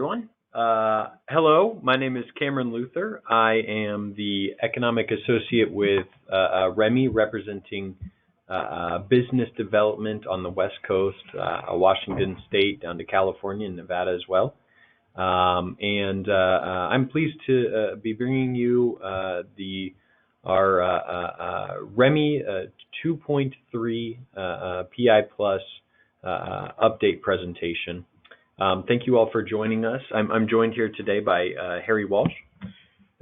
Everyone. Hello, my name is Cameron Luther. I am the Economic Associate with REMI, representing business development on the West Coast, Washington State, down to California and Nevada as well. I'm pleased to be bringing you our REMI 2.3 PI Plus update presentation. Thank you all for joining us. I'm joined here today by Harry Walsh.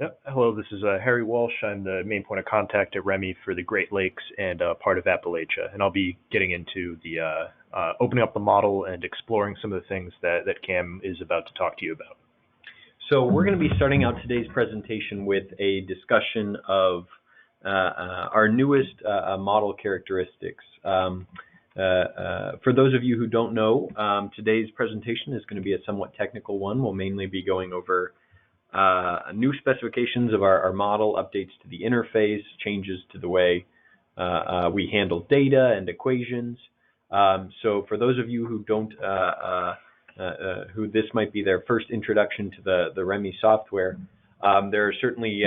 Yep. Hello, this is Harry Walsh. I'm the main point of contact at REMI for the Great Lakes and part of Appalachia, and I'll be getting into the opening up the model and exploring some of the things that Cam is about to talk to you about. So we're going to be starting out today's presentation with a discussion of our newest model characteristics. For those of you who don't know, today's presentation is going to be a somewhat technical one. We'll mainly be going over new specifications of our model, updates to the interface, changes to the way we handle data and equations. So for those of you who don't, who this might be their first introduction to the REMI software, there are certainly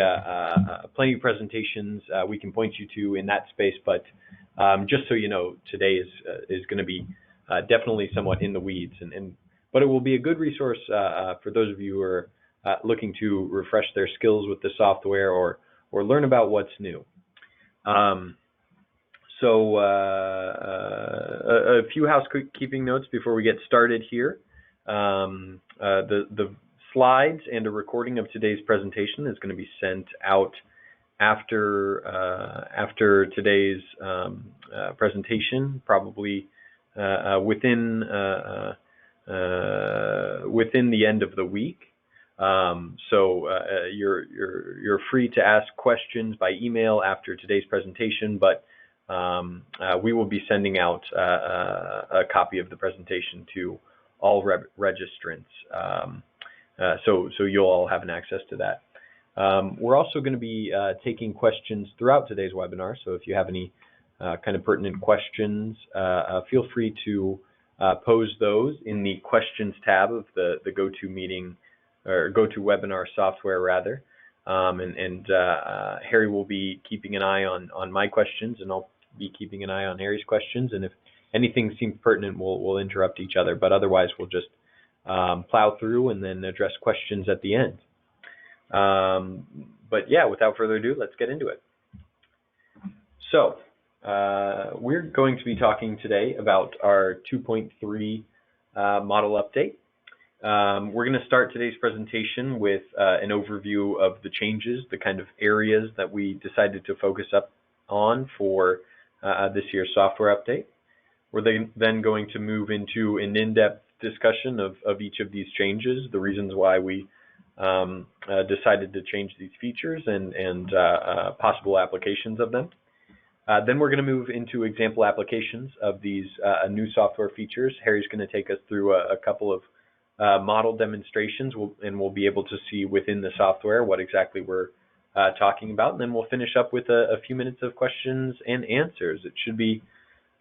plenty of presentations we can point you to in that space, but just so you know, today is going to be definitely somewhat in the weeds, but it will be a good resource for those of you who are looking to refresh their skills with the software or learn about what's new. So a few housekeeping notes before we get started here. The slides and a recording of today's presentation is going to be sent out after today's presentation, probably within the end of the week. So you're free to ask questions by email after today's presentation, but we will be sending out a copy of the presentation to all registrants. So you'll all have an access to that. We're also going to be taking questions throughout today's webinar, so if you have any kind of pertinent questions, feel free to pose those in the questions tab of the GoToMeeting or GoToWebinar software rather. Harry will be keeping an eye on my questions, and I'll be keeping an eye on Harry's questions, and if anything seems pertinent, we'll interrupt each other, but otherwise we'll just plow through and then address questions at the end. But yeah, without further ado, let's get into it. So we're going to be talking today about our 2.3 model update. We're going to start today's presentation with an overview of the changes, the kind of areas that we decided to focus up on for this year's software update. We're then going to move into an in-depth discussion of each of these changes, the reasons why we decided to change these features and possible applications of them. Then we're going to move into example applications of these new software features. Harry's going to take us through a couple of model demonstrations, and we'll be able to see within the software what exactly we're talking about. And then we'll finish up with a few minutes of questions and answers. It should be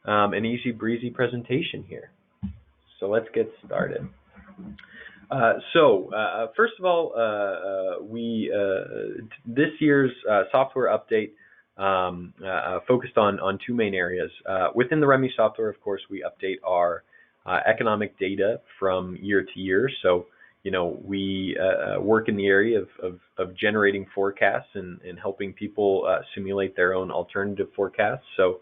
an easy breezy presentation here. So let's get started. First of all, this year's software update focused on two main areas. Within the REMI software, of course, we update our economic data from year to year. So, we work in the area of generating forecasts and helping people simulate their own alternative forecasts. So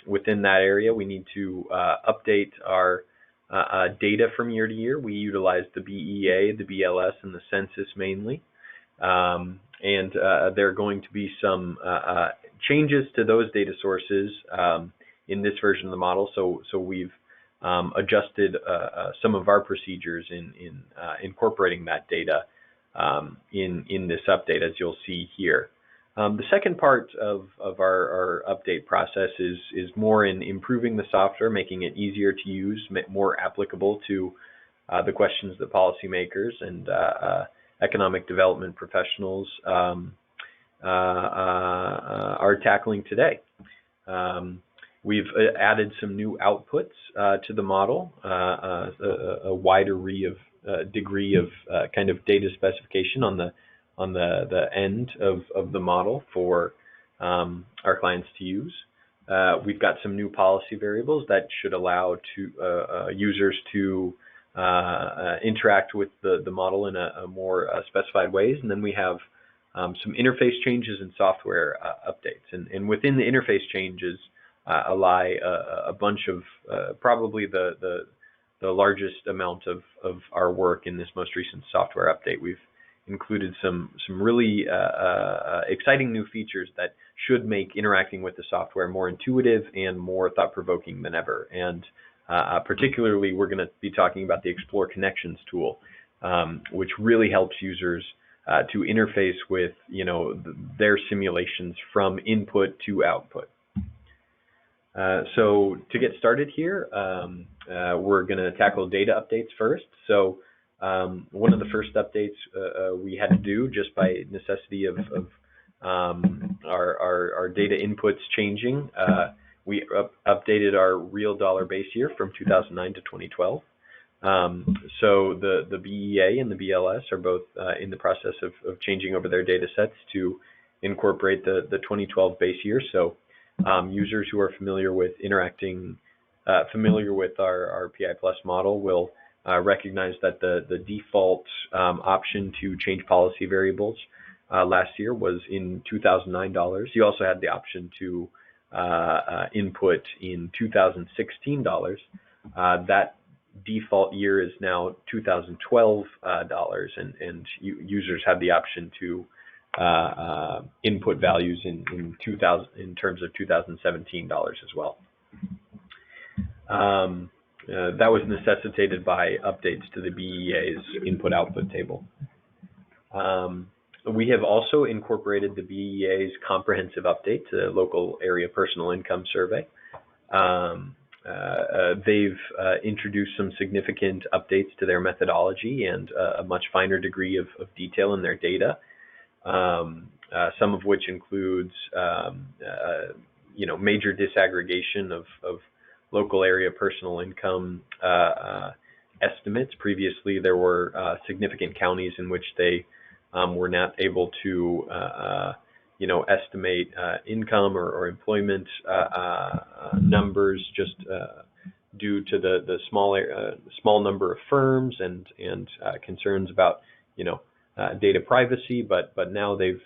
within that area, we need to update our data from year to year. We utilize the BEA, the BLS, and the census mainly. There are going to be some changes to those data sources in this version of the model. So we've adjusted some of our procedures in incorporating that data in this update, as you'll see here. The second part of our update process is more in improving the software, making it easier to use, more applicable to the questions that policymakers and economic development professionals are tackling today. We've added some new outputs to the model, a wide array degree of kind of data specification on the end of the model for our clients to use. We've got some new policy variables that should allow users to interact with the model in a more specified ways. And then we have some interface changes and software updates. And within the interface changes lie a bunch of probably the largest amount of our work in this most recent software update. We've included some really exciting new features that should make interacting with the software more intuitive and more thought-provoking than ever. And particularly, we're going to be talking about the Explore Connections tool, which really helps users to interface with, their simulations from input to output. So to get started here, we're going to tackle data updates first. So one of the first updates we had to do just by necessity of our data inputs changing, we updated our real dollar base year from 2009 to 2012. So the BEA and the BLS are both in the process of changing over their data sets to incorporate the 2012 base year. So users who are familiar with our PI Plus model will recognize that the default option to change policy variables last year was in 2009 dollars. You also had the option to input in 2016 dollars. That default year is now 2012 dollars, and users have the option to input values in terms of 2017 dollars as well. That was necessitated by updates to the BEA's input-output table. We have also incorporated the BEA's comprehensive update to the local area personal income survey. They've introduced some significant updates to their methodology and a much finer degree of detail in their data, some of which includes major disaggregation of local area personal income estimates. Previously, there were significant counties in which they were not able to estimate income or employment numbers just due to the small number of firms and concerns about data privacy. But now they've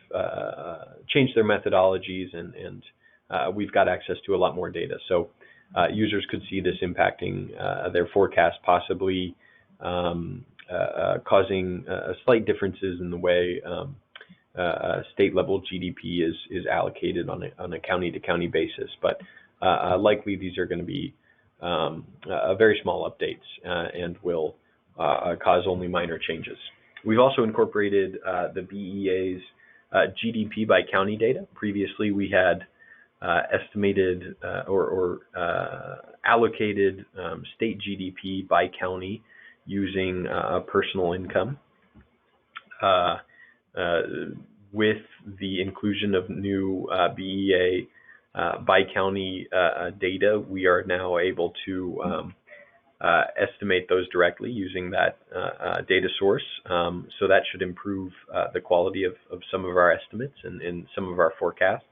changed their methodologies and we've got access to a lot more data. So users could see this impacting their forecast, possibly causing slight differences in the way state-level GDP is allocated on a county-to-county basis. But likely these are going to be very small updates and will cause only minor changes. We've also incorporated the BEA's GDP by county data. Previously, we had estimated or allocated state GDP by county using personal income. With the inclusion of new BEA by county data, we are now able to estimate those directly using that data source. So that should improve the quality of some of our estimates and some of our forecasts.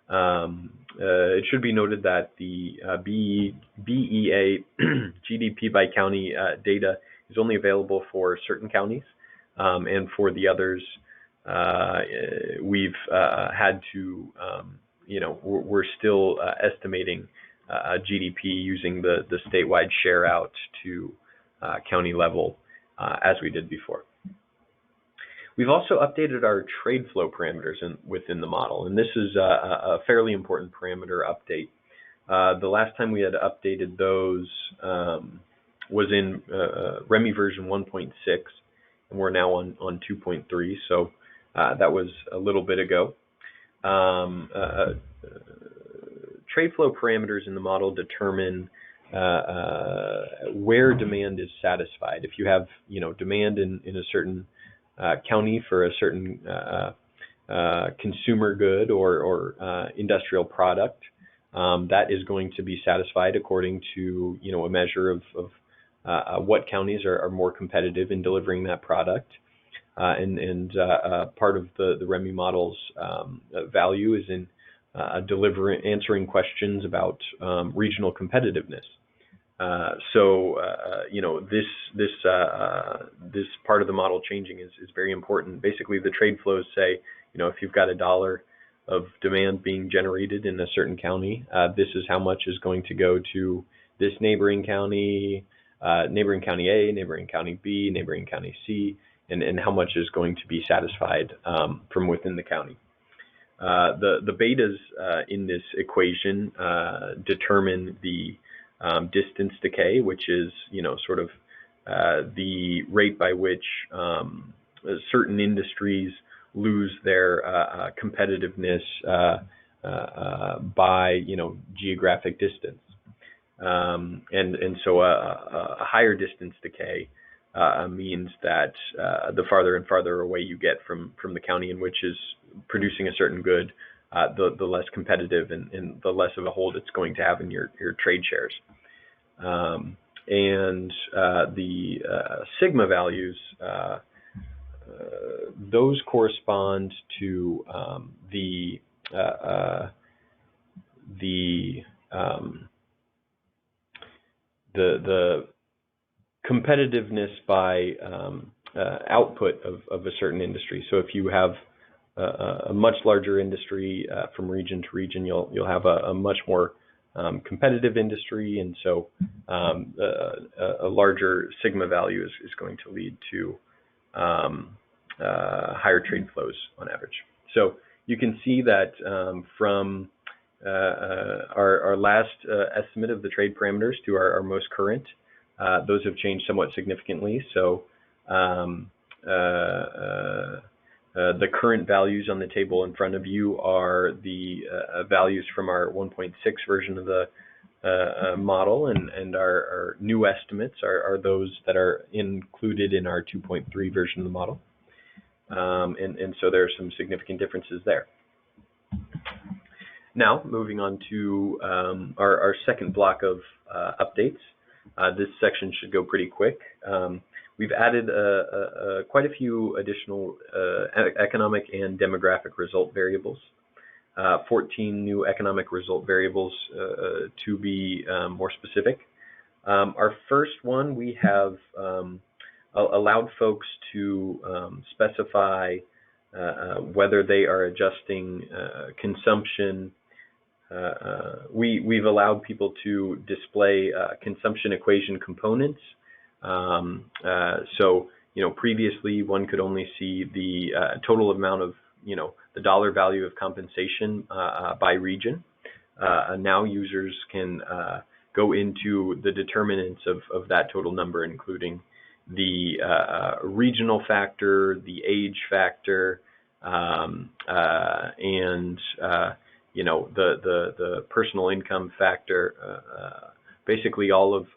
It should be noted that the BEA GDP by county data is only available for certain counties, and for the others, we've had to, we're still estimating GDP using the statewide share out to county level as we did before. We've also updated our trade flow parameters within the model, and this is a fairly important parameter update. The last time we had updated those was in REMI version 1.6, and we're now on 2.3, so that was a little bit ago. Trade flow parameters in the model determine where demand is satisfied. If you have demand in a certain county for a certain consumer good or industrial product, that is going to be satisfied according to a measure of what counties are more competitive in delivering that product. And part of the REMI model's value is in answering questions about regional competitiveness. This part of the model changing is very important. Basically, the trade flows say, if you've got $1 of demand being generated in a certain county, this is how much is going to go to this neighboring county A, neighboring county B, neighboring county C, and how much is going to be satisfied from within the county. The betas in this equation determine the distance decay, which is sort of the rate by which certain industries lose their competitiveness by geographic distance, and so a higher distance decay means that the farther and farther away you get from the county in which is producing a certain good, the less competitive and the less of a hold it's going to have in your trade shares. And the sigma values, those correspond to the competitiveness by output of a certain industry. So if you have a much larger industry from region to region, you'll have a much more competitive industry, and so a larger sigma value is going to lead to higher trade flows on average. So you can see that from our last estimate of the trade parameters to our most current, those have changed somewhat significantly. So the current values on the table in front of you are the values from our 1.6 version of the model, and our new estimates are those that are included in our 2.3 version of the model. And so there are some significant differences there. Now, moving on to our second block of updates. This section should go pretty quick. We've added quite a few additional economic and demographic result variables, 14 new economic result variables to be more specific. Our first one, we have allowed folks to specify whether they are adjusting consumption. We've allowed people to display consumption equation components. So, previously one could only see the total amount of, the dollar value of compensation by region. Now users can go into the determinants of that total number, including the regional factor, the age factor, and the personal income factor, basically all of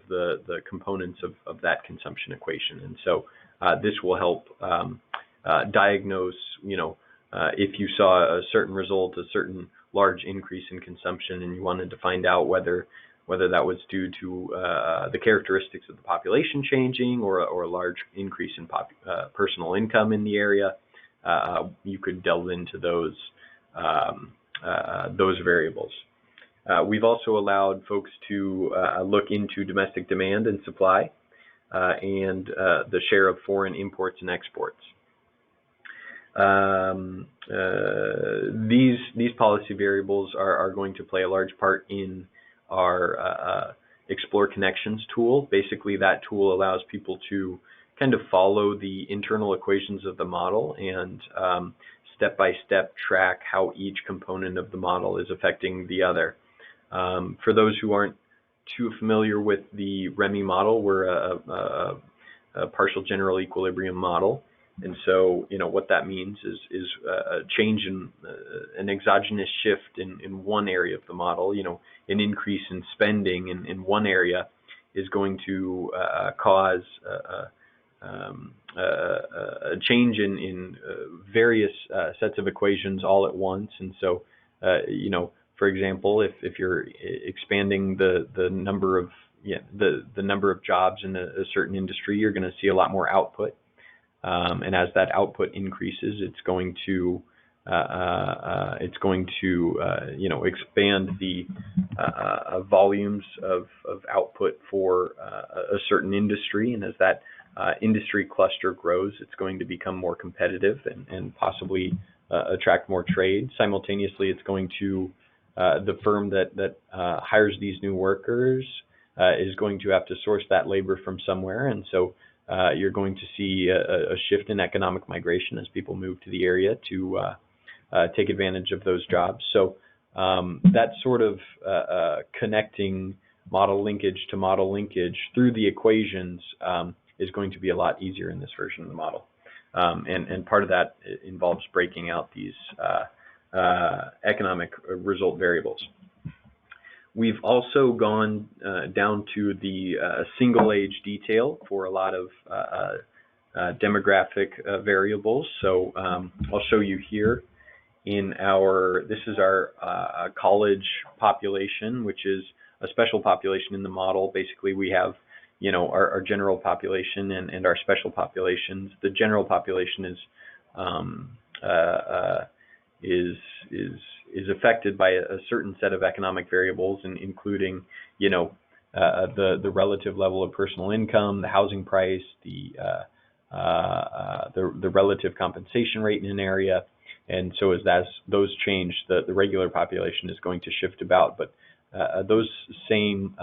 the components of that consumption equation. And so this will help diagnose, if you saw a certain result, a certain large increase in consumption, and you wanted to find out whether that was due to the characteristics of the population changing or a large increase in personal income in the area, you could delve into those variables. We've also allowed folks to look into domestic demand and supply and the share of foreign imports and exports. These policy variables are going to play a large part in our Explore Connections tool. Basically, that tool allows people to kind of follow the internal equations of the model and step-by-step track how each component of the model is affecting the other. For those who aren't too familiar with the REMI model, we're a partial general equilibrium model. And so, what that means is a change in an exogenous shift in one area of the model. An increase in spending in one area is going to cause a change in various sets of equations all at once. And so, for example, if you're expanding the number of the number of jobs in a certain industry, you're going to see a lot more output. And as that output increases, it's going to expand the volumes of output for a certain industry. And as that industry cluster grows, it's going to become more competitive and possibly attract more trade. Simultaneously, it's going to the firm that hires these new workers is going to have to source that labor from somewhere, and so you're going to see a shift in economic migration as people move to the area to take advantage of those jobs. So that sort of connecting model linkage to model linkage through the equations is going to be a lot easier in this version of the model. And part of that involves breaking out these economic result variables. We've also gone down to the single age detail for a lot of demographic variables. So I'll show you here in this is our college population, which is a special population in the model. Basically, we have our general population and our special populations. The general population is affected by a certain set of economic variables, including the relative level of personal income, the housing price, the relative compensation rate in an area. And so as those change, the regular population is going to shift about, but those same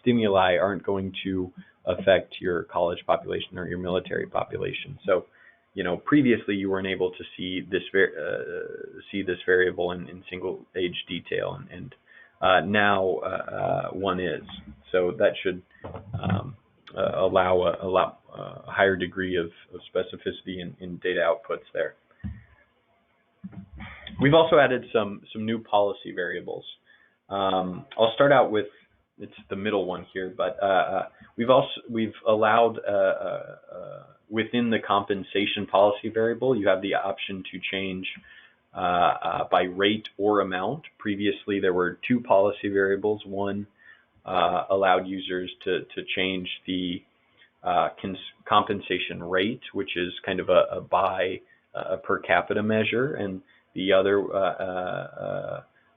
stimuli aren't going to affect your college population or your military population. So, previously you weren't able to see this variable in single age detail, and now one is. So that should allow a lot higher degree of specificity in data outputs there. We've also added some new policy variables. I'll start out with, it's the middle one here, but we've allowed within the compensation policy variable, you have the option to change by rate or amount. Previously, there were two policy variables. One allowed users to change the compensation rate, which is kind of a by per capita measure, and the other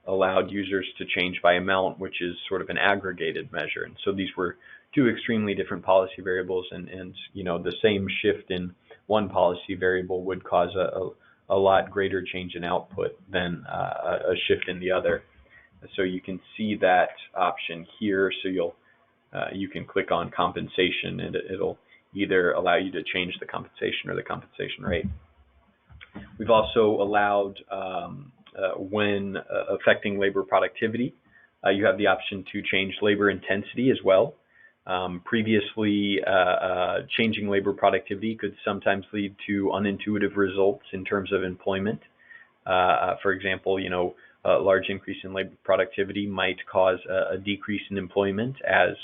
allowed users to change by amount, which is sort of an aggregated measure. And so these were two extremely different policy variables, and the same shift in one policy variable would cause a lot greater change in output than a shift in the other. So you can see that option here. So you can click on compensation, and it'll either allow you to change the compensation or the compensation rate. We've also allowed when affecting labor productivity, you have the option to change labor intensity as well. Previously, changing labor productivity could sometimes lead to unintuitive results in terms of employment. For example, a large increase in labor productivity might cause a decrease in employment as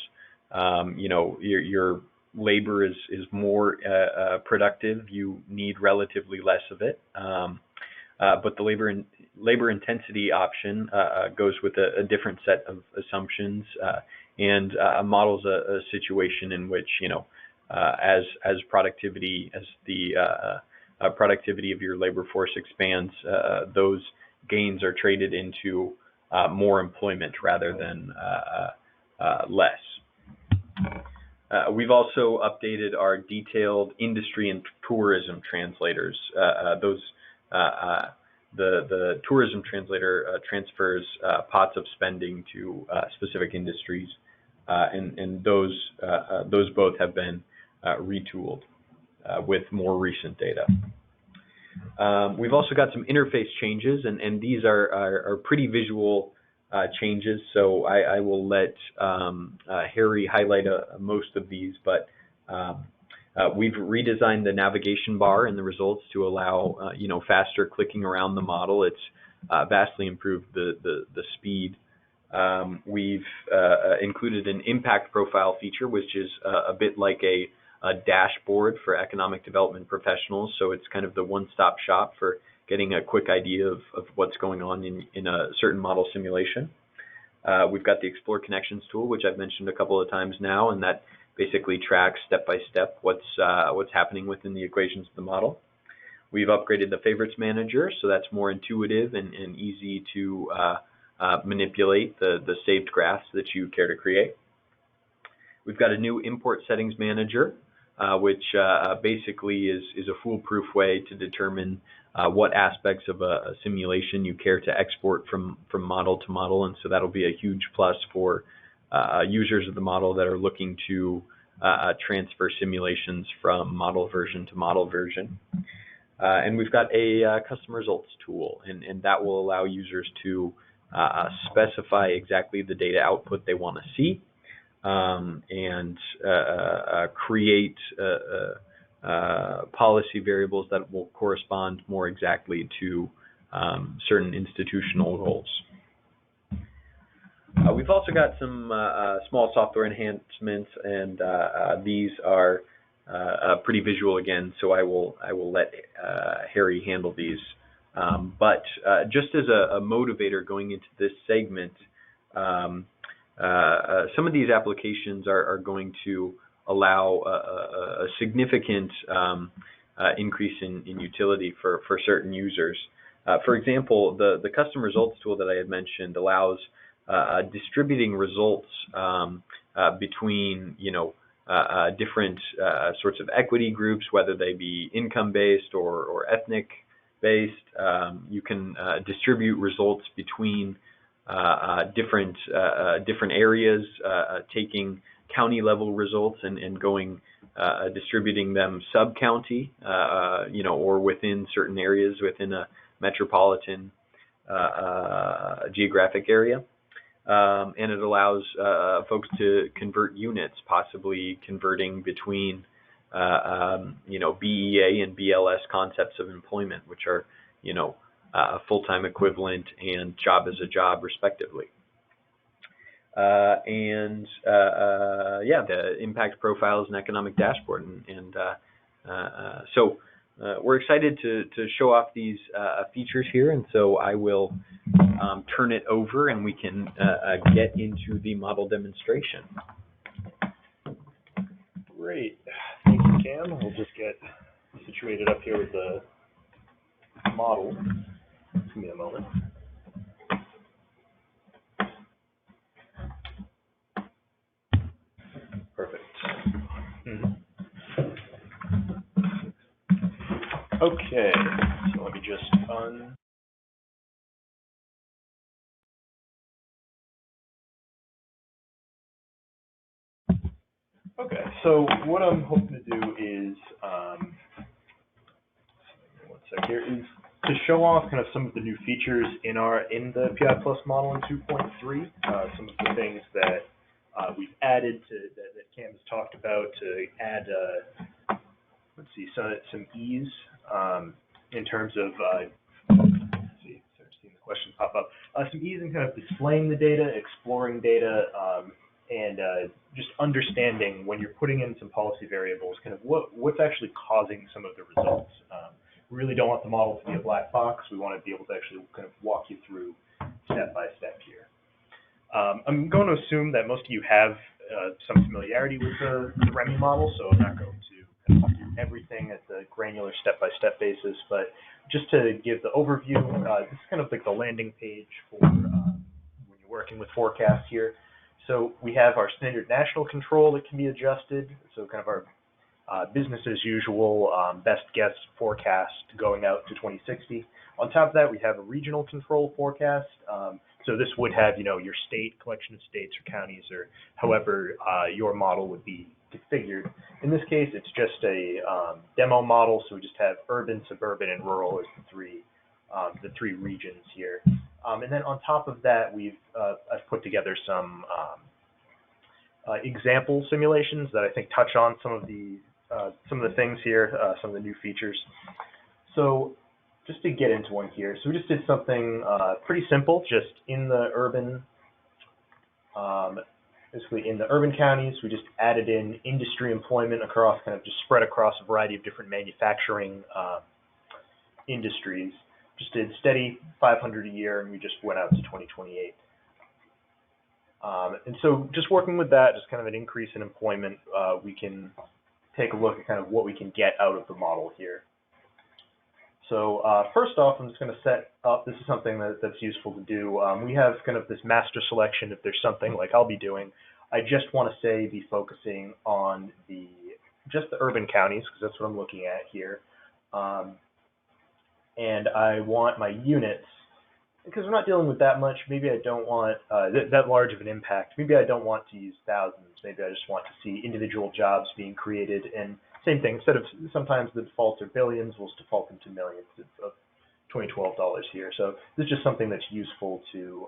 your labor is more productive. You need relatively less of it. But the labor intensity option goes with a different set of assumptions and models a situation in which as productivity, as the productivity of your labor force expands, those gains are traded into more employment rather than less. We've also updated our detailed industry and tourism translators. The tourism translator transfers pots of spending to specific industries, and those both have been retooled with more recent data. We've also got some interface changes, and these are pretty visual changes, so I will let Harry highlight most of these, but we've redesigned the navigation bar in the results to allow faster clicking around the model. It's vastly improved the speed. We've included an impact profile feature, which is a bit like a dashboard for economic development professionals. So it's kind of the one-stop shop for getting a quick idea of what's going on in a certain model simulation. We've got the Explore Connections tool, which I've mentioned a couple of times now, and that basically tracks step by step what's happening within the equations of the model. We've upgraded the Favorites Manager, so that's more intuitive and easy to manipulate the saved graphs that you care to create. We've got a new Import Settings Manager, which basically is a foolproof way to determine what aspects of a simulation you care to export from model to model, and so that'll be a huge plus for users of the model that are looking to transfer simulations from model version to model version. And we've got a custom results tool, and that will allow users to specify exactly the data output they want to see, and create policy variables that will correspond more exactly to certain institutional roles. We've also got some small software enhancements, and these are pretty visual again, so I will let Harry handle these. But just as a motivator going into this segment, some of these applications are going to allow a significant increase in utility for certain users. For example, the custom results tool that I had mentioned allows distributing results between different sorts of equity groups, whether they be income-based or ethnic-based. You can distribute results between different areas, taking county-level results and going distributing them sub-county, or within certain areas within a metropolitan geographic area. And it allows folks to convert units, possibly converting between BEA and BLS concepts of employment, which are a full-time equivalent and job as a job, respectively. The impact profiles and economic dashboard, so we're excited to show off these features here, and so I will turn it over and we can get into the model demonstration. Great. Thank you, Cam. We'll just get situated up here with the model. Give me a moment. Perfect. Okay, so let me just Okay, so what I'm hoping to do is, one sec here, is to show off kind of some of the new features in the PI Plus model in 2.3, some of the things that we've added that Cam has talked about to add, some ease in terms of, seeing the question pop up, some ease in kind of displaying the data, exploring data, and just understanding when you're putting in some policy variables, kind of what's actually causing some of the results. We really don't want the model to be a black box. We want to be able to actually kind of walk you through step by step here. I'm going to assume that most of you have some familiarity with the REMI model, so I'm not going to kind of do everything at the granular step-by-step basis, but just to give the overview, this is kind of like the landing page for when you're working with forecasts here. So we have our standard national control that can be adjusted, so kind of our business as usual, best guess forecast going out to 2060. On top of that, we have a regional control forecast. So this would have, your state, collection of states or counties, or however your model would be configured. In this case, it's just a demo model, so we just have urban, suburban, and rural as the three regions here. And then on top of that, I've put together some example simulations that I think touch on some of the things here, some of the new features. So just to get into one here, so we just did something pretty simple, just in the urban, basically in the urban counties, we just added in industry employment across, kind of just spread across a variety of different manufacturing industries. Just did steady 500 a year, and we just went out to 2028. And so just working with that, just kind of an increase in employment, we can take a look at kind of what we can get out of the model here. So first off, I'm just going to set up, this is something that's useful to do. We have kind of this master selection. If there's something like I'll be doing, I just want to say be focusing on just the urban counties, because that's what I'm looking at here. And I want my units, because we're not dealing with that much, maybe I don't want that large of an impact. Maybe I don't want to use thousands. Maybe I just want to see individual jobs being created. And same thing, instead of sometimes the defaults are billions, we'll default them to millions of $2012 here. So this is just something that's useful to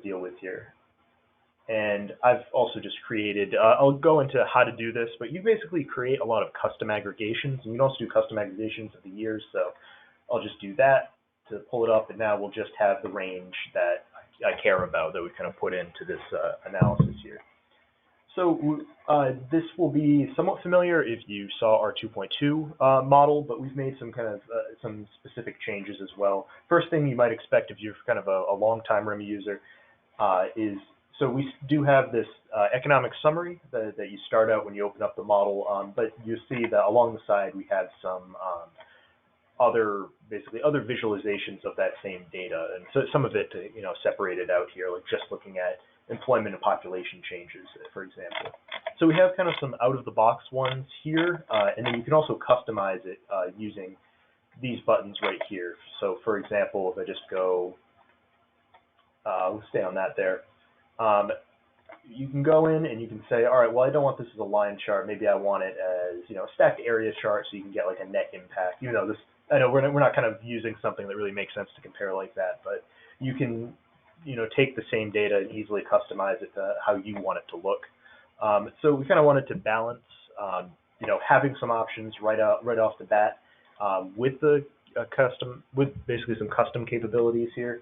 deal with here. And I've also just created, I'll go into how to do this, but you basically create a lot of custom aggregations, and you can also do custom aggregations of the years. So I'll just do that to pull it up, and now we'll just have the range that I care about that we kind of put into this analysis here. So this will be somewhat familiar if you saw our 2.2 model, but we've made some kind of some specific changes as well. First thing you might expect if you're kind of a long-time REMI user is, so we do have this economic summary that you start out when you open up the model, but you see that along the side we have some basically other visualizations of that same data, and so some of it separated out here, like just looking at employment and population changes, for example. So we have kind of some out-of-the-box ones here, and then you can also customize it using these buttons right here. So for example, if I just go, we'll stay on that there. You can go in and you can say, all right, well, I don't want this as a line chart. Maybe I want it as a stacked area chart, so you can get like a net impact. This, I know we're not kind of using something that really makes sense to compare like that, but you can take the same data and easily customize it to how you want it to look. So we kind of wanted to balance having some options right off the bat with basically some custom capabilities here.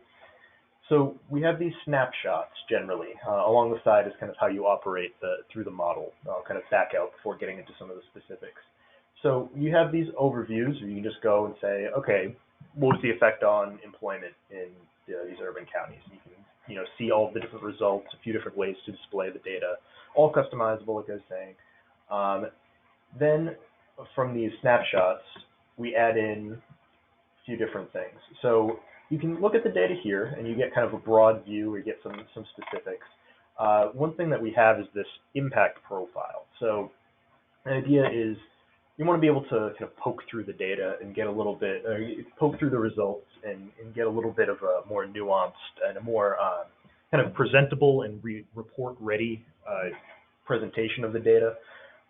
So we have these snapshots generally. Along the side is kind of how you operate through the model. I'll kind of back out before getting into some of the specifics. So you have these overviews where you can just go and say, okay, what was the effect on employment in these urban counties? You can see all the different results, a few different ways to display the data, all customizable, like I was saying. Then from these snapshots, we add in a few different things. So you can look at the data here, and you get kind of a broad view, or you get some specifics. One thing that we have is this impact profile. So the idea is you want to be able to kind of poke through the data and get a little bit, poke through the results and get a little bit of a more nuanced and a more kind of presentable and report-ready presentation of the data.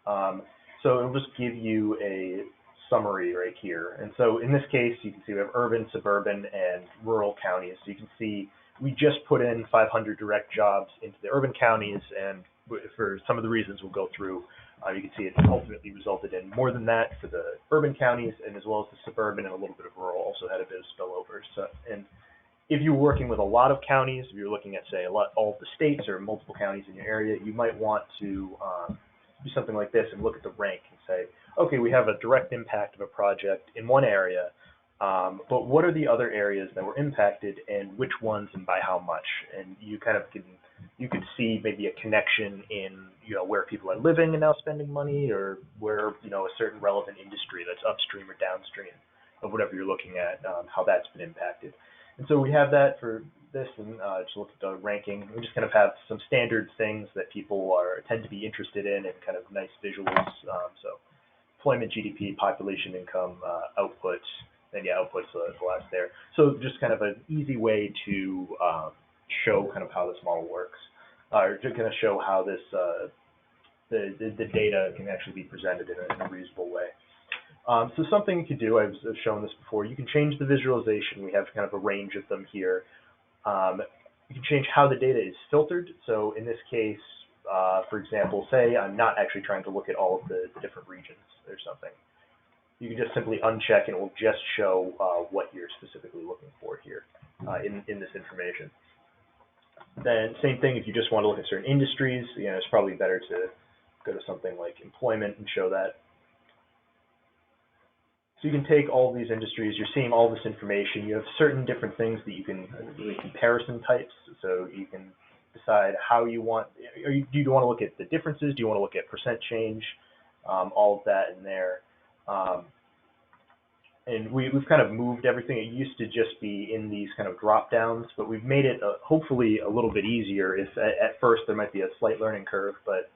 So it'll just give you a summary right here. And so in this case, you can see we have urban, suburban, and rural counties. So you can see we just put in 500 direct jobs into the urban counties, and for some of the reasons we'll go through, you can see it ultimately resulted in more than that for the urban counties, and as well as the suburban and a little bit of rural also had a bit of spillover. So, and if you're working with a lot of counties, if you're looking at, say, all of the states or multiple counties in your area, you might want to do something like this and look at the rank and say, okay, we have a direct impact of a project in one area, but what are the other areas that were impacted, and which ones and by how much? And you kind of you could see maybe a connection in where people are living and now spending money, or where a certain relevant industry that's upstream or downstream of whatever you're looking at, how that's been impacted. And so we have that for this, and just look at the ranking. We just kind of have some standard things that people tend to be interested in, and kind of nice visuals. So employment, GDP, population, income, output, and output's the last there. So just kind of an easy way to show kind of how this model works, or to kind of show how this the data can actually be presented in a reasonable way. So something you could do, I've shown this before, you can change the visualization. We have kind of a range of them here. You can change how the data is filtered. So in this case, for example, say I'm not actually trying to look at all of the different regions or something. You can just simply uncheck, and it will just show what you're specifically looking for here in this information. Then same thing, if you just want to look at certain industries, it's probably better to go to something like employment and show that. So you can take all these industries, you're seeing all this information, you have certain different things that you can, really comparison types, so you can decide how you want, do you want to look at the differences, do you want to look at percent change, all of that in there. And we've kind of moved everything. It used to just be in these kind of drop downs, but we've made it hopefully a little bit easier. If at first there might be a slight learning curve, but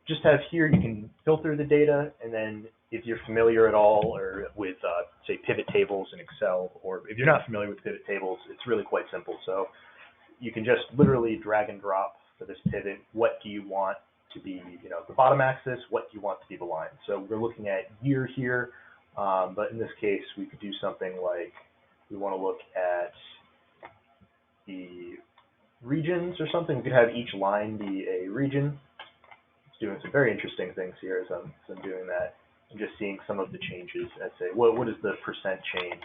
just have here you can filter the data, and then if you're familiar at all or with say pivot tables in Excel, or if you're not familiar with pivot tables, it's really quite simple. So you can just literally drag and drop for this pivot. What do you want to be, the bottom axis? What do you want to be the line? So we're looking at year here. But in this case, we could do something like we want to look at the regions or something. We could have each line be a region. It's doing some very interesting things here as I'm doing that. I'm just seeing some of the changes. I'd say, what is the percent change?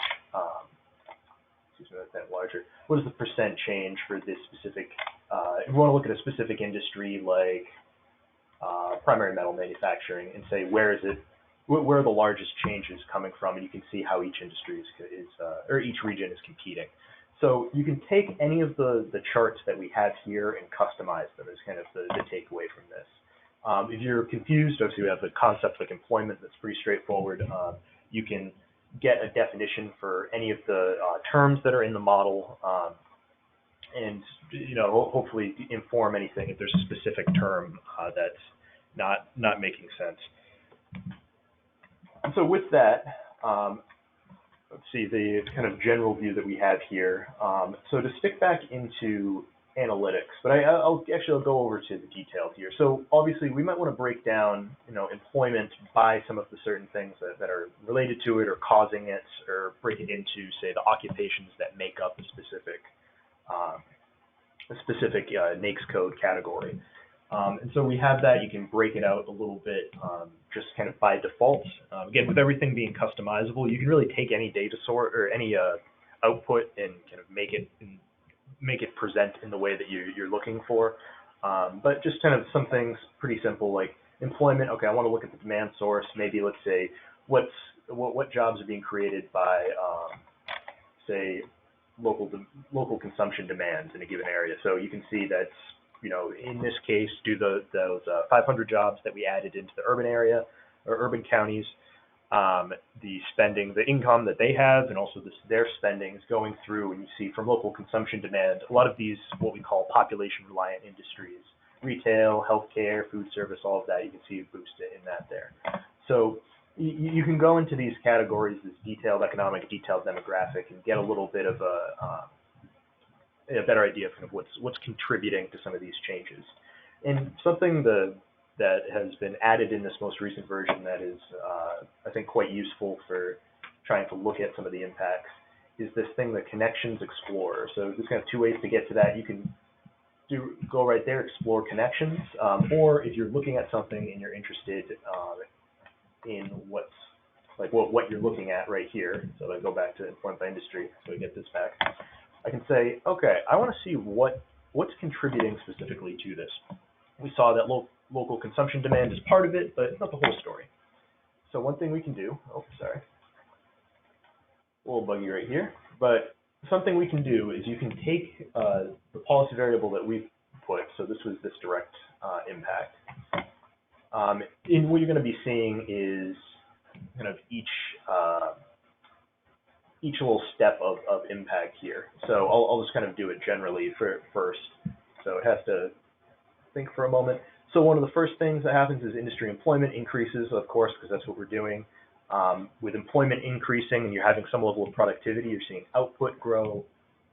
Excuse me, that's that larger. What is the percent change for this specific, if we want to look at a specific industry like primary metal manufacturing and say, where are the largest changes coming from, and you can see how each industry or each region is competing. So you can take any of the charts that we have here and customize them as kind of the takeaway from this. If you're confused, obviously we have the concept like employment that's pretty straightforward. You can get a definition for any of the terms that are in the model, and hopefully inform anything if there's a specific term that's not making sense. So with that, let's see the kind of general view that we have here. So to stick back into analytics, but I'll go over to the details here. So obviously we might want to break down, employment by some of the certain things that are related to it or causing it, or break it into, say, the occupations that make up a specific NAICS code category. And so we have that. You can break it out a little bit just kind of by default. Again, with everything being customizable, you can really take any data source or any output and kind of make it present in the way that you're looking for. But just kind of some things pretty simple like employment. Okay, I want to look at the demand source. Maybe let's say what jobs are being created by say local consumption demands in a given area. So you can see that's, in this case, those 500 jobs that we added into the urban area or urban counties, the spending, the income that they have, and also their spending is going through, and you see from local consumption demand, a lot of these, what we call population-reliant industries, retail, healthcare, food service, all of that, you can see a boost in that there. So you can go into these categories, this detailed economic, detailed demographic, and get a little bit of a better idea of what's contributing to some of these changes. And something that has been added in this most recent version that is, I think, quite useful for trying to look at some of the impacts is this thing, the Connections Explorer. So there's kind of two ways to get to that. You can go right there, explore connections, or if you're looking at something and you're interested in what you're looking at right here. So I go back to employment by industry, so we get this back. I can say, okay, I want to see what's contributing specifically to this. We saw that local consumption demand is part of it, but it's not the whole story. So one thing we can do, a little buggy right here, but something we can do is you can take the policy variable that we've put, so this was this direct impact. And what you're going to be seeing is kind of each little step of impact here. So I'll just kind of do it generally first. So it has to think for a moment. So one of the first things that happens is industry employment increases, of course, because that's what we're doing. With employment increasing and you're having some level of productivity, you're seeing output grow.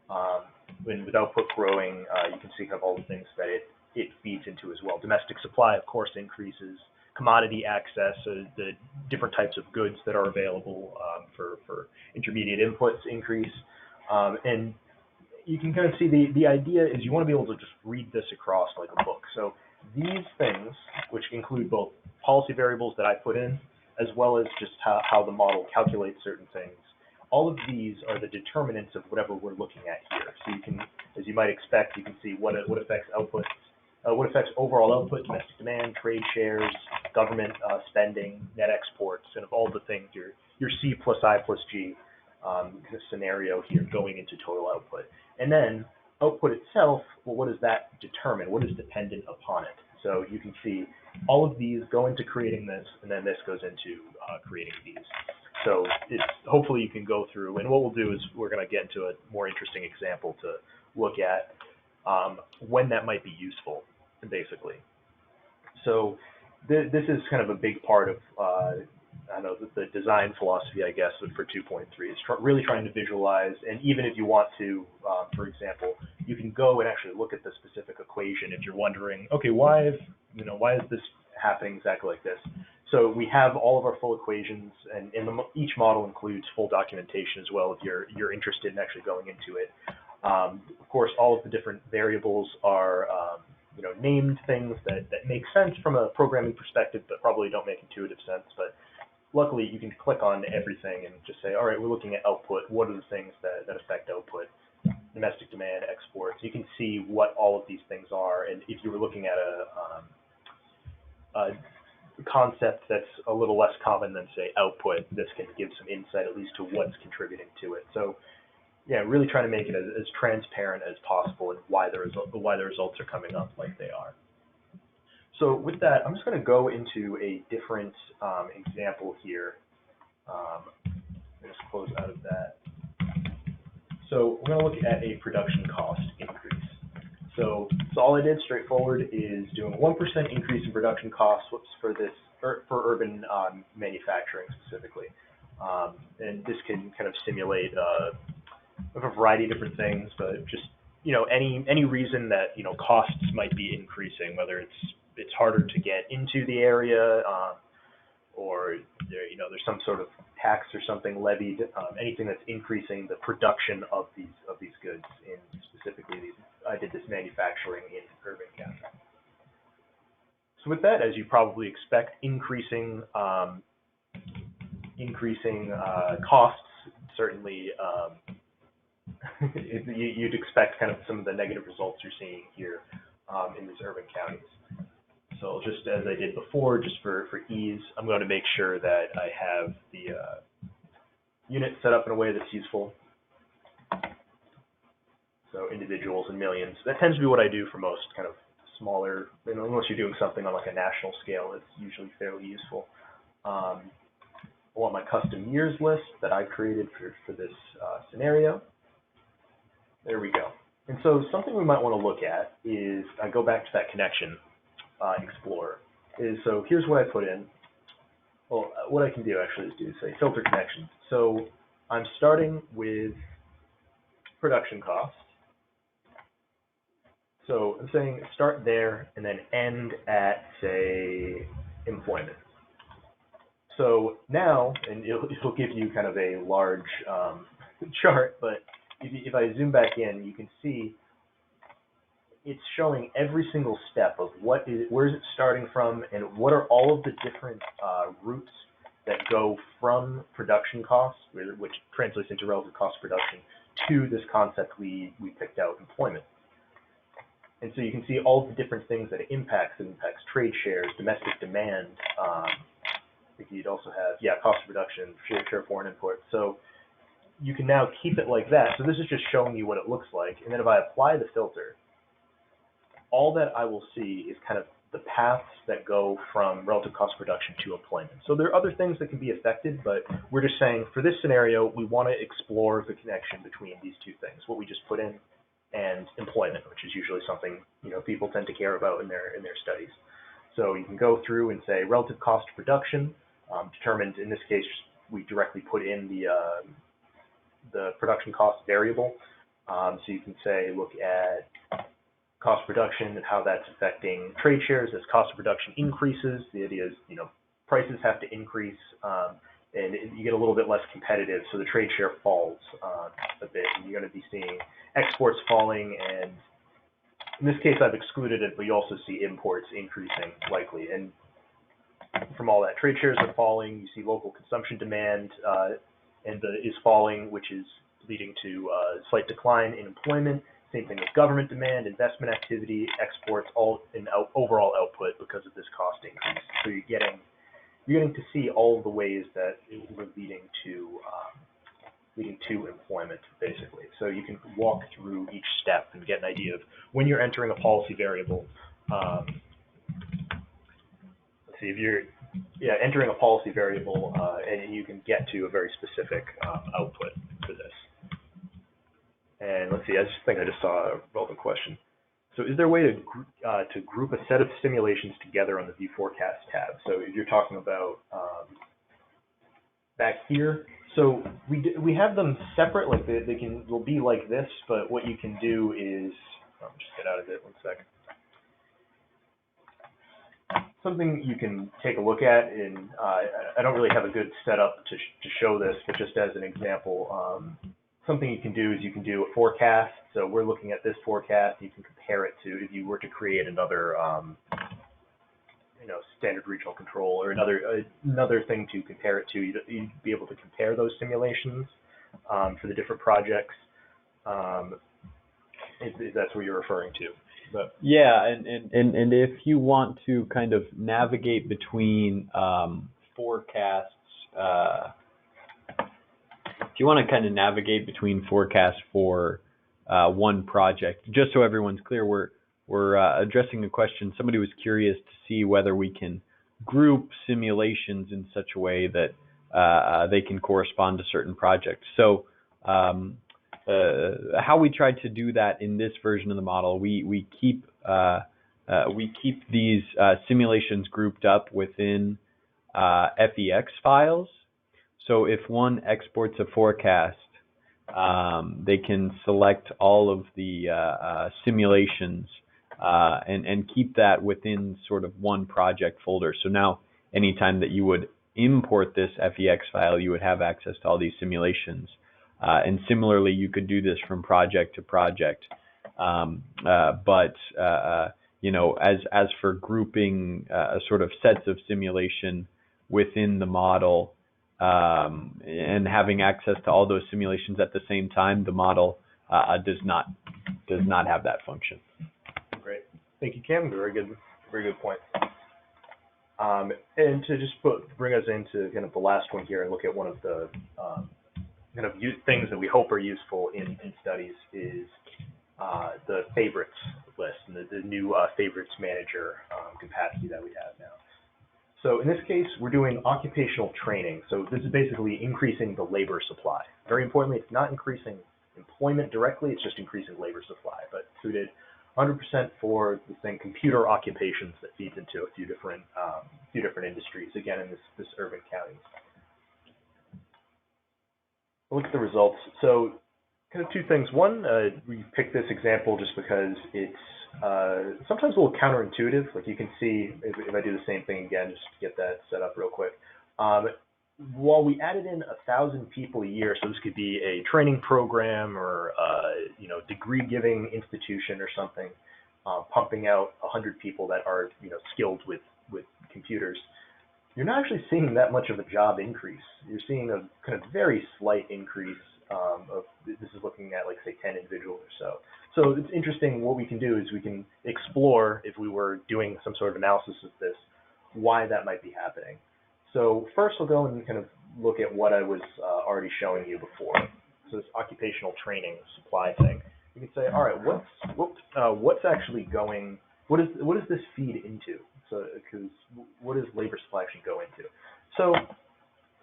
And with output growing, you can see kind of all the things that it feeds into as well. Domestic supply, of course, increases. Commodity access, so the different types of goods that are available for intermediate inputs increase. And you can kind of see the idea is you want to be able to just read this across like a book. So these things, which include both policy variables that I put in, as well as just how the model calculates certain things, all of these are the determinants of whatever we're looking at here. So you can, as you might expect, you can see what affects outputs, what affects overall output, domestic demand, trade shares, government spending, net exports, and of all the things, your C plus I plus G scenario here going into total output. And then output itself, well, what does that determine? What is dependent upon it? So you can see all of these go into creating this, and then this goes into creating these. So hopefully you can go through, and what we'll do is we're going to get into a more interesting example to look at when that might be useful, basically. So this is kind of a big part of the design philosophy, I guess, for 2.3 is really trying to visualize. And even if you want to, for example, you can go and actually look at the specific equation if you're wondering, okay, why is this happening exactly like this? So we have all of our full equations, and each model includes full documentation as well if you're interested in actually going into it. Of course, all of the different variables are named things that make sense from a programming perspective, but probably don't make intuitive sense. But luckily, you can click on everything and just say, all right, we're looking at output. What are the things that affect output? Domestic demand, exports. You can see what all of these things are. And if you were looking at a concept that's a little less common than, say, output, this can give some insight at least to what's contributing to it. So, yeah, really trying to make it as transparent as possible and why the results are coming up like they are. So with that, I'm just going to go into a different example here. Let's close out of that. So we're going to look at a production cost increase. So all I did, straightforward, is doing a 1% increase in production costs for urban manufacturing specifically. And this can kind of simulate a variety of different things, but just any reason that costs might be increasing, whether it's harder to get into the area, or there's some sort of tax or something levied, anything that's increasing the production of these goods. In specifically I did this manufacturing in urban county. So with that, as you probably expect, increasing costs certainly. You'd expect kind of some of the negative results you're seeing here in these urban counties. So just as I did before, just for ease, I'm going to make sure that I have the unit set up in a way that's useful. So individuals and millions. That tends to be what I do for most kind of smaller, unless you're doing something on like a national scale, it's usually fairly useful. I want my custom years list that I created for this scenario. There we go. And so something we might want to look at is, I go back to that connection explorer, so here's what I put in. Well, what I can do actually is say filter connections. So I'm starting with production cost. So I'm saying start there and then end at, say, employment. So now, and it'll give you kind of a large chart, but if I zoom back in, you can see it's showing every single step of where is it starting from, and what are all of the different routes that go from production costs, which translates into relative cost of production, to this concept we picked out, employment. And so you can see all the different things that it impacts. It impacts trade shares, domestic demand. I think you'd also have, cost of production, share foreign imports. So you can now keep it like that. So this is just showing you what it looks like. And then if I apply the filter, all that I will see is kind of the paths that go from relative cost of production to employment. So there are other things that can be affected, but we're just saying for this scenario, we want to explore the connection between these two things, what we just put in, and employment, which is usually something people tend to care about in their studies. So you can go through and say relative cost of production, determined in this case, we directly put in the production cost variable. So you can say, look at cost of production and how that's affecting trade shares. As cost of production increases, the idea is, prices have to increase, and you get a little bit less competitive, so the trade share falls a bit, and you're going to be seeing exports falling, and in this case I've excluded it, but you also see imports increasing likely, and from all that, trade shares are falling, you see local consumption demand is falling, which is leading to a slight decline in employment. Same thing with government demand, investment activity, exports, all in overall output because of this cost increase. So you're getting to see all of the ways that we're leading to employment, basically. So you can walk through each step and get an idea of when you're entering a policy variable. Let's see, if you're entering a policy variable, and you can get to a very specific output for this. And let's see, I just saw a relevant question. So is there a way to group a set of simulations together on the View Forecast tab? So if you're talking about back here, so we have them separate, like they'll be like this, but what you can do is, I'll just get out of it 1 second. Something you can take a look at, and I don't really have a good setup to show this, but just as an example, something you can do is you can do a forecast. So we're looking at this forecast. You can compare it to if you were to create another, standard regional control or another thing to compare it to. You'd be able to compare those simulations for the different projects. If that's what you're referring to. But yeah, and if you want to kind of navigate between forecasts, if you want to kind of navigate between forecasts for one project, just so everyone's clear, we're addressing a question. Somebody was curious to see whether we can group simulations in such a way that they can correspond to certain projects. So how we tried to do that in this version of the model, we keep these simulations grouped up within FEX files. So if one exports a forecast, they can select all of the simulations and keep that within sort of one project folder. So now anytime that you would import this FEX file, you would have access to all these simulations. And similarly, you could do this from project to project. But as for grouping sort of sets of simulation within the model and having access to all those simulations at the same time, the model does not have that function. Great, thank you, Cam. Very good point. And to just bring us into kind of the last one here and look at one of the kind of things that we hope are useful in studies is the favorites list and the new favorites manager capacity that we have now. So in this case, we're doing occupational training. So this is basically increasing the labor supply. Very importantly, it's not increasing employment directly, it's just increasing labor supply. But so we did 100% for the thing, computer occupations that feeds into a few different industries, again, in this urban county. Look at the results. So kind of two things. One, we picked this example just because it's sometimes a little counterintuitive. Like you can see, if I do the same thing again, just to get that set up real quick. While we added in 1,000 people a year, so this could be a training program or degree-giving institution or something, pumping out 100 people that are skilled with computers. You're not actually seeing that much of a job increase. You're seeing a kind of very slight increase of, this is looking at like say 10 individuals or so. So it's interesting. What we can do is we can explore, if we were doing some sort of analysis of this, why that might be happening. So first we'll go and kind of look at what I was already showing you before. So this occupational training supply thing. You can say, all right, what's actually going, what does this feed into? So, because what does labor supply actually go into? So,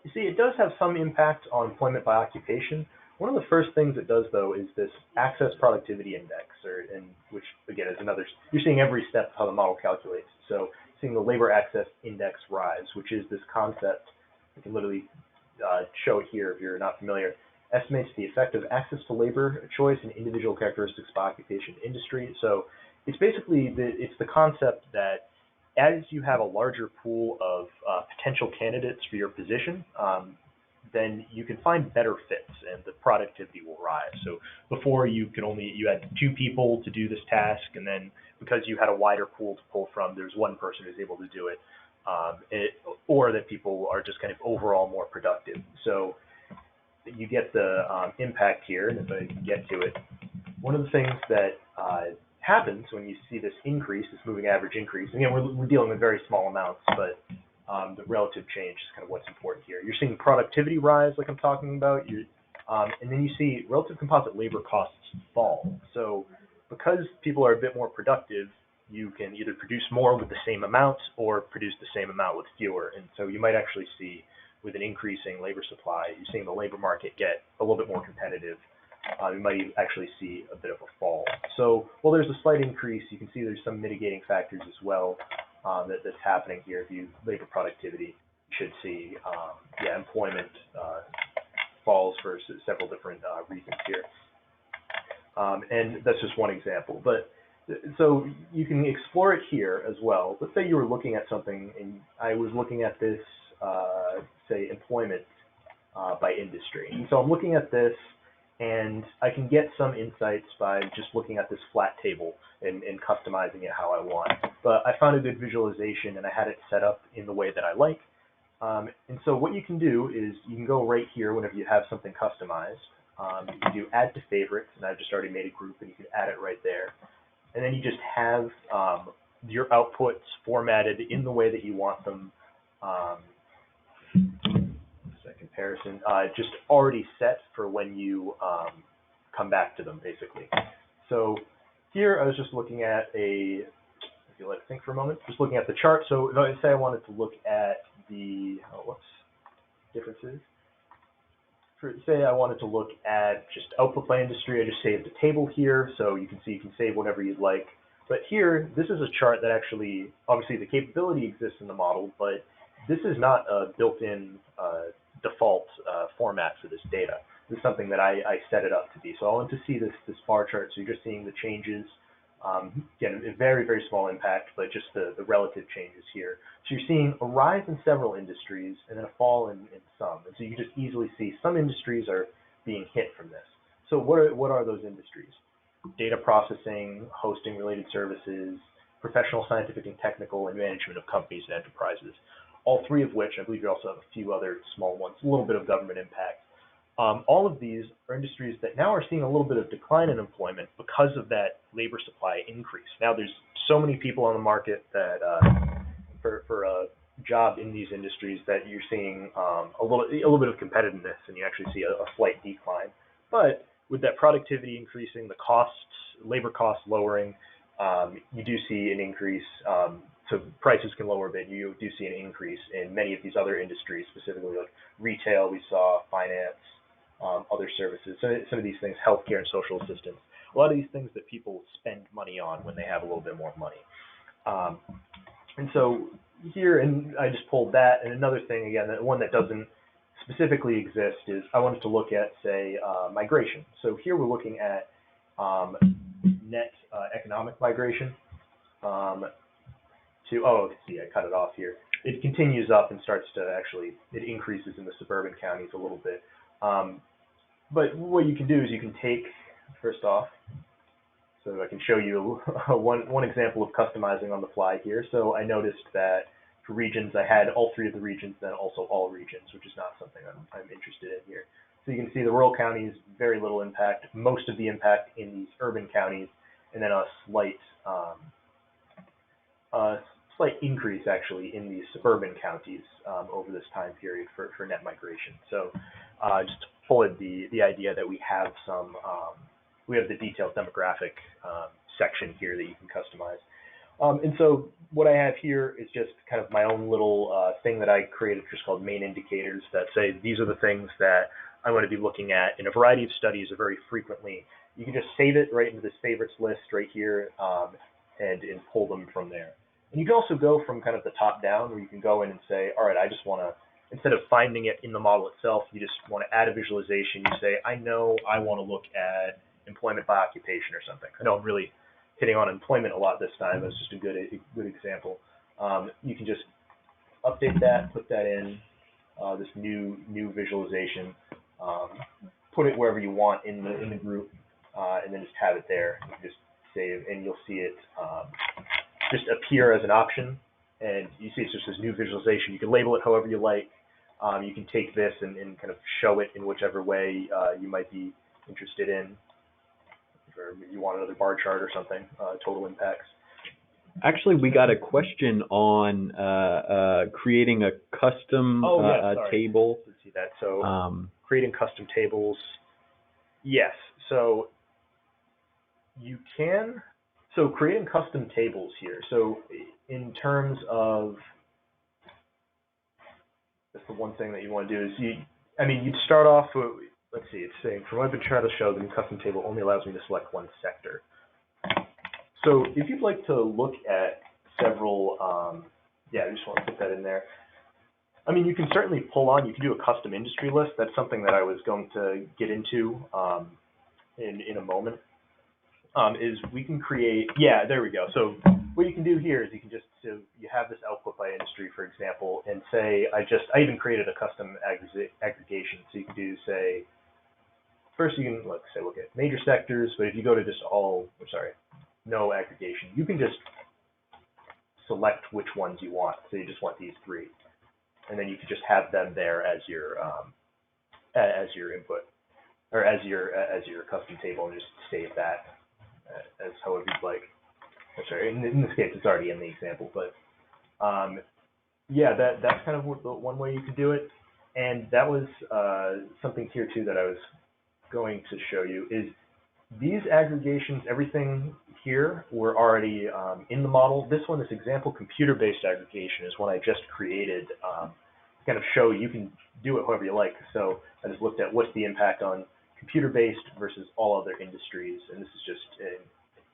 you see, it does have some impact on employment by occupation. One of the first things it does, though, is this access productivity index, which again is another. You're seeing every step of how the model calculates. So, seeing the labor access index rise, which is this concept. I can literally show it here if you're not familiar. Estimates the effect of access to labor choice and individual characteristics by occupation industry. So, it's basically the concept that as you have a larger pool of potential candidates for your position, then you can find better fits and the productivity will rise. So before you had 2 people to do this task, and then because you had a wider pool to pull from, there's one person who's able to do it, or that people are just kind of overall more productive. So you get the impact here, and if I can get to it, one of the things that happens when you see this increase, this moving average increase, and again, we're dealing with very small amounts, but the relative change is kind of what's important here. You're seeing productivity rise, like I'm talking about, and then you see relative composite labor costs fall. So because people are a bit more productive, you can either produce more with the same amount or produce the same amount with fewer. And so you might actually see, with an increasing labor supply, you're seeing the labor market get a little bit more competitive. You might actually see a bit of a fall. So while there's a slight increase, you can see there's some mitigating factors as well that's happening here. If you labor productivity, you should see employment falls for several different reasons here. And that's just one example. But so you can explore it here as well. Let's say you were looking at something, and I was looking at this, say, employment by industry. And so I'm looking at this, and I can get some insights by just looking at this flat table and customizing it how I want. But I found a good visualization, and I had it set up in the way that I like. And so what you can do is you can go right here whenever you have something customized. You can do add to favorites, and I've just already made a group, and you can add it right there. And then you just have your outputs formatted in the way that you want them. Comparison, just already set for when you come back to them, basically. So here I was just looking at if you let it think for a moment, just looking at the chart. So if I say I wanted to look at the, differences. Say I wanted to look at just output by industry, I just saved a table here, so you can see you can save whatever you'd like. But here, this is a chart that actually, obviously the capability exists in the model, but this is not a built-in default format for this data. This is something that I set it up to be. So I want to see this bar chart, so you're just seeing the changes. Again, a very, very small impact, but just the relative changes here. So you're seeing a rise in several industries and then a fall in some. And so you can just easily see some industries are being hit from this. So what are those industries? Data processing, hosting related services, professional, scientific, and technical, and management of companies and enterprises. All three of which, I believe you also have a few other small ones, a little bit of government impact. All of these are industries that now are seeing a little bit of decline in employment because of that labor supply increase. Now there's so many people on the market that for a job in these industries that you're seeing a little bit of competitiveness, and you actually see a slight decline. But with that productivity increasing, the costs, labor costs lowering, you do see an increase. So prices can lower a bit. You do see an increase in many of these other industries, specifically like retail, we saw finance, other services. So some of these things, healthcare and social assistance, a lot of these things that people spend money on when they have a little bit more money. And so here, and I just pulled that. And another thing, again, one that doesn't specifically exist is I wanted to look at, say, migration. So here we're looking at net economic migration. See, I cut it off here. It continues up and starts to it increases in the suburban counties a little bit. But what you can do is you can take, first off, so I can show you one example of customizing on the fly here. So I noticed that for regions, I had all three of the regions, then also all regions, which is not something I'm interested in here. So you can see the rural counties, very little impact, most of the impact in these urban counties, and then a slight increase actually in the suburban counties over this time period for net migration. So just to forward the idea that we have we have the detailed demographic section here that you can customize. And so what I have here is just kind of my own little thing that I created just called main indicators that say these are the things that I want to be looking at in a variety of studies or very frequently. You can just save it right into this favorites list right here and pull them from there. And you can also go from kind of the top down, where you can go in and say, all right, I just want to, instead of finding it in the model itself, you just want to add a visualization. You say, I know I want to look at employment by occupation or something. I know I'm really hitting on employment a lot this time. That's just a good example. You can just update that, put that in this new visualization, put it wherever you want in the group, and then just have it there. You can just save, and you'll see it just appear as an option. And you see it's just this new visualization. You can label it however you like. You can take this and kind of show it in whichever way you might be interested in. If or you want another bar chart or something, total impacts. Actually, we got a question on creating a custom table. Let's see that. So creating custom tables. Yes. So you can. So creating custom tables here. So in terms of, that's the one thing that you want to do is you'd start off with, let's see, it's saying, from what I've been trying to show, the new custom table only allows me to select one sector. So if you'd like to look at several, I just want to put that in there. I mean, you can certainly you can do a custom industry list. That's something that I was going to get into in a moment. Is we can create, there we go. So what you can do here is so you have this output by industry, for example, and say, I even created a custom aggregation. So you can do, say, first you can, look at major sectors, but if you go to just no aggregation, you can just select which ones you want. So you just want these three, and then you can just have them there as your input, or as your custom table, and just save that as however you'd like. In this case, it's already in the example, but that's kind of one way you can do it. And that was something here too that I was going to show you is these aggregations, everything here were already in the model. This one, this example computer-based aggregation, is one I just created to kind of show you can do it however you like. So I just looked at what's the impact on computer-based versus all other industries, and this is just,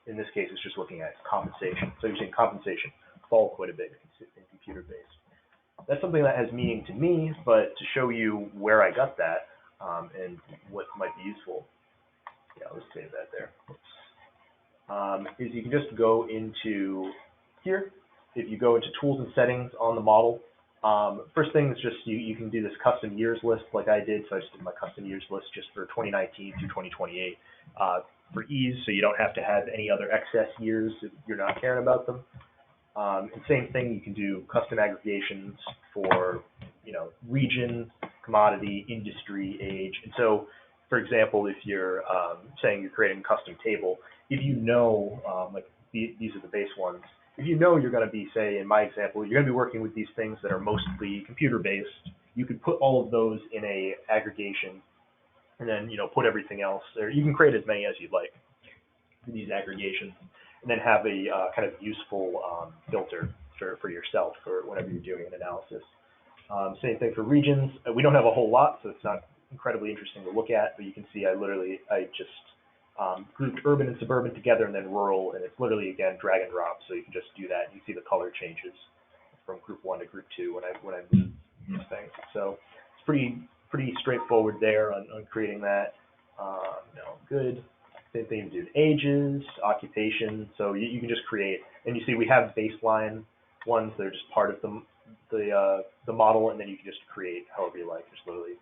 in this case, it's just looking at compensation. So you're seeing compensation fall quite a bit in computer-based. That's something that has meaning to me, but to show you where I got that and what might be useful, let's save that there. Is you can just go into here. If you go into tools and settings on the model, first thing is just you can do this custom years list like I did. So I just did my custom years list just for 2019 through 2028 for ease, so you don't have to have any other excess years if you're not caring about them. And same thing, you can do custom aggregations for region, commodity, industry, age. And so, for example, if you're saying you're creating a custom table, if these are the base ones, if you're going to be, say, in my example, you're going to be working with these things that are mostly computer-based, you could put all of those in a aggregation and then, put everything else there. You can create as many as you'd like in these aggregations and then have a kind of useful filter for yourself for whenever you're doing an analysis. Same thing for regions. We don't have a whole lot, so it's not incredibly interesting to look at, but you can see I just grouped urban and suburban together and then rural, and it's literally, again, drag and drop, so you can just do that. You see the color changes from group 1 to group 2 when I move these things. So it's pretty straightforward there on creating that. Good. Same thing you do ages, occupation. So you can just create, and you see we have baseline ones that are just part of the model, and then you can just create however you like. Just literally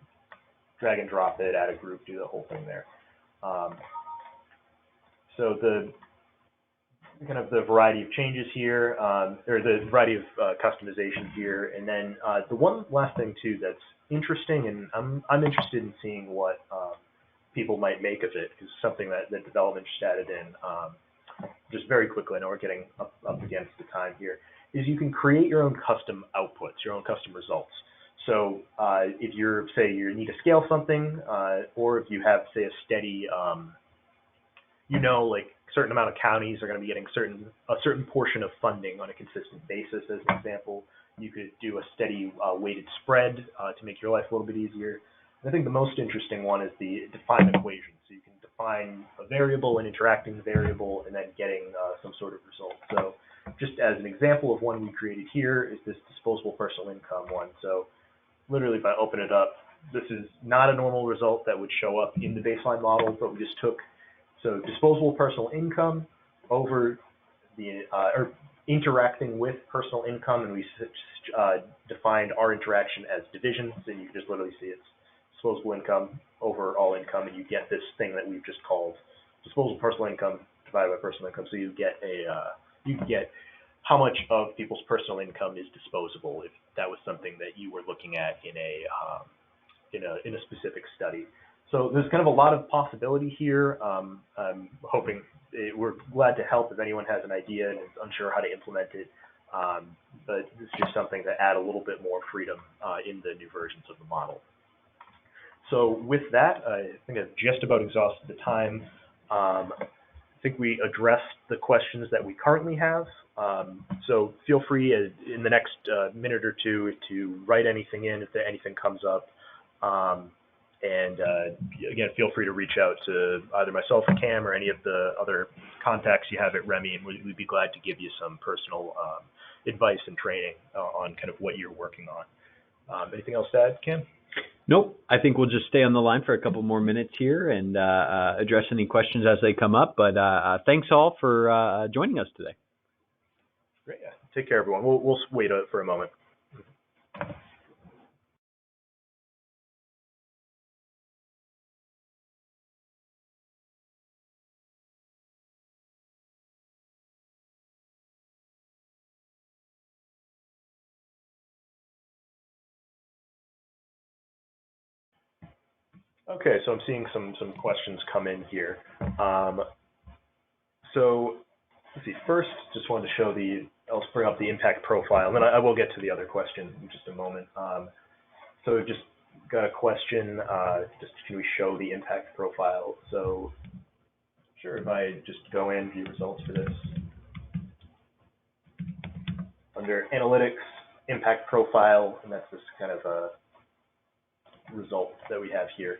drag and drop it, add a group, do the whole thing there. So the kind of the variety of changes here, or the variety of customizations here, and then the one last thing too that's interesting, and I'm interested in seeing what people might make of it, because it's something that development just added in. Just very quickly, I know we're getting up against the time here, is you can create your own custom outputs, your own custom results. So if you're, say, you need to scale something, or if you have, say, a steady, like certain amount of counties are going to be getting a certain portion of funding on a consistent basis, as an example, you could do a steady weighted spread to make your life a little bit easier. And I think the most interesting one is the define equation. So you can define a variable, an interacting variable, and then getting some sort of result. So just as an example of one we created here is this disposable personal income one. So literally, if I open it up, this is not a normal result that would show up in the baseline model, but we just took, so disposable personal income over or interacting with personal income, and we defined our interaction as divisions, and you can just literally see it's disposable income over all income, and you get this thing that we've just called disposable personal income divided by personal income. So you get how much of people's personal income is disposable, if that was something that you were looking at in a specific study. So there's kind of a lot of possibility here. I'm hoping we're glad to help if anyone has an idea and is unsure how to implement it. But it's just something to add a little bit more freedom in the new versions of the model. So with that, I think I've just about exhausted the time. I think we addressed the questions that we currently have. So feel free in the next minute or two to write anything in if anything comes up. And again, feel free to reach out to either myself or Cam or any of the other contacts you have at REMI, and we'd be glad to give you some personal advice and training on kind of what you're working on. Anything else to add, Cam? Nope. I think we'll just stay on the line for a couple more minutes here and address any questions as they come up. But thanks all for joining us today. Great. Yeah. Take care, everyone. We'll wait for a moment. Okay, so I'm seeing some questions come in here. So let's see. First, just wanted to show I'll bring up the impact profile, and then I will get to the other question in just a moment. So just got a question. Just can we show the impact profile? So sure, if I just go in, view results for this. Under analytics, impact profile, and that's this kind of a result that we have here.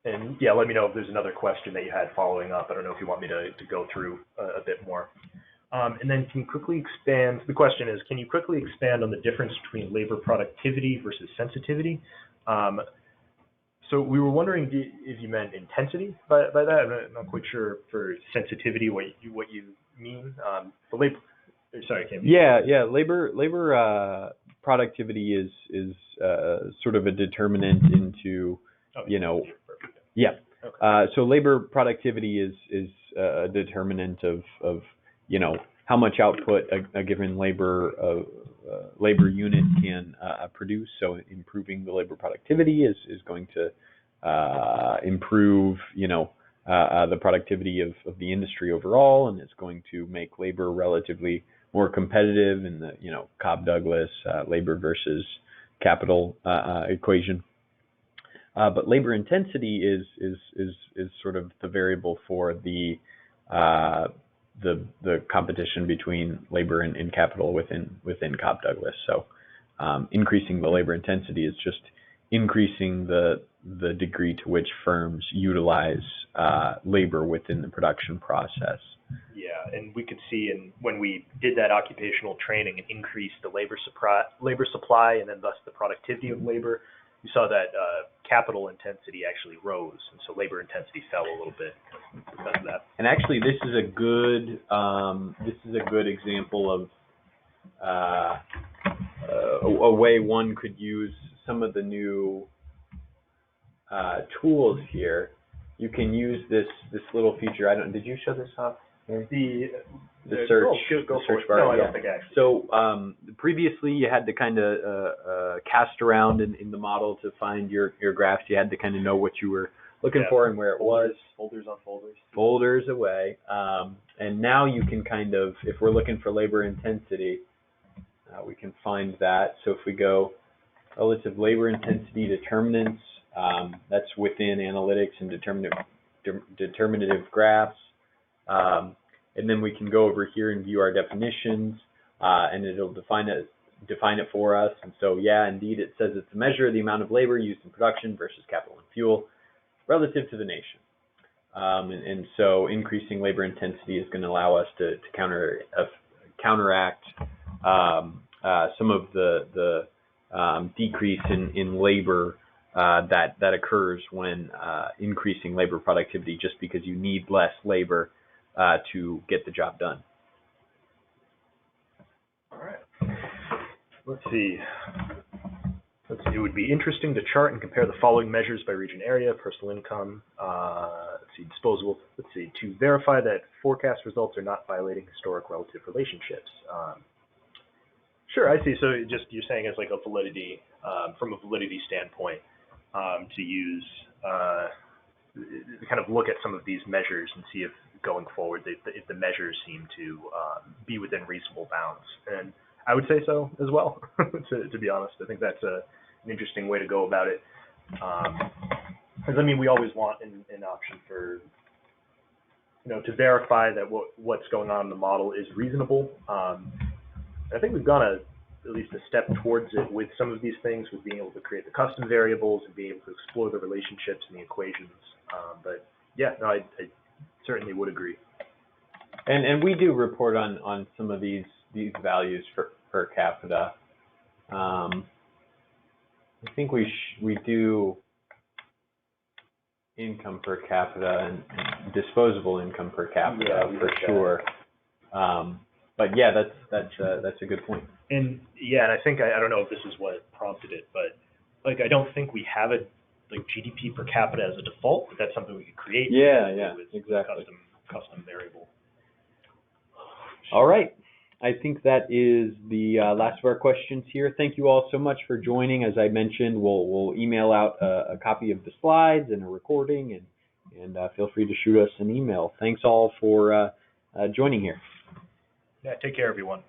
And yeah, let me know if there's another question that you had following up. I don't know if you want me to go through a bit more. And then can you quickly expand, the question is, can you quickly expand on the difference between labor productivity versus sensitivity? So we were wondering if you meant intensity by that. I'm not quite sure for sensitivity what you mean. The labor, sorry, Cam. Yeah. Labor productivity is sort of a determinant into, Perfect. Yeah. Okay. So labor productivity is a determinant of how much output a given labor unit can produce. So improving the labor productivity is going to improve the productivity of the industry overall, and it's going to make labor relatively more competitive in the Cobb-Douglas labor versus capital equation. But labor intensity is sort of the variable for the competition between labor and capital within Cobb-Douglas. So increasing the labor intensity is just increasing the degree to which firms utilize labor within the production process. Yeah, and we could see when we did that occupational training and increased the labor supply and then thus the productivity of labor, you saw that capital intensity actually rose, and so labor intensity fell a little bit because of that. And actually, this is a good example of a way one could use some of the new tools here. You can use this little feature. Did you show this off? The search, go the search for it. bar. No, I yeah. don't think actually. So previously you had to kind of cast around in the model to find your graphs. You had to kind of know what you were looking for and where it was. Folders on folders. Folders away. And now you can kind of, if we're looking for labor intensity, we can find that. So if we go relative labor intensity determinants, that's within analytics and determinative graphs. And then we can go over here and view our definitions, and it'll define it for us. And so, yeah, indeed, it says it's a measure of the amount of labor used in production versus capital and fuel relative to the nation. And so increasing labor intensity is going to allow us to counteract some of the decrease in labor that occurs when increasing labor productivity, just because you need less labor to get the job done. All right. Let's see. It would be interesting to chart and compare the following measures by region area, personal income, disposable. To verify that forecast results are not violating historic relative relationships. Sure, I see. So you're saying it's like a validity, from a validity standpoint. to use, kind of look at some of these measures and see if going forward, if the measures seem to be within reasonable bounds. And I would say so as well, to be honest. I think that's an interesting way to go about it. Because, I mean, we always want an option for, to verify that what's going on in the model is reasonable. I think we've gone at least a step towards it with some of these things, with being able to create the custom variables and being able to explore the relationships and the equations. But yeah, no, I certainly would agree. And we do report on some of these values for per capita. I think we do income per capita and disposable income per capita for sure. But yeah, that's a good point. And yeah, and I think I don't know if this is what prompted it, but like I don't think we have a GDP per capita as a default, but that's something we could create. Yeah, with exactly. Custom variable. All right. I think that is the last of our questions here. Thank you all so much for joining. As I mentioned, we'll email out a copy of the slides and a recording, and feel free to shoot us an email. Thanks all for joining here. Yeah, take care, everyone.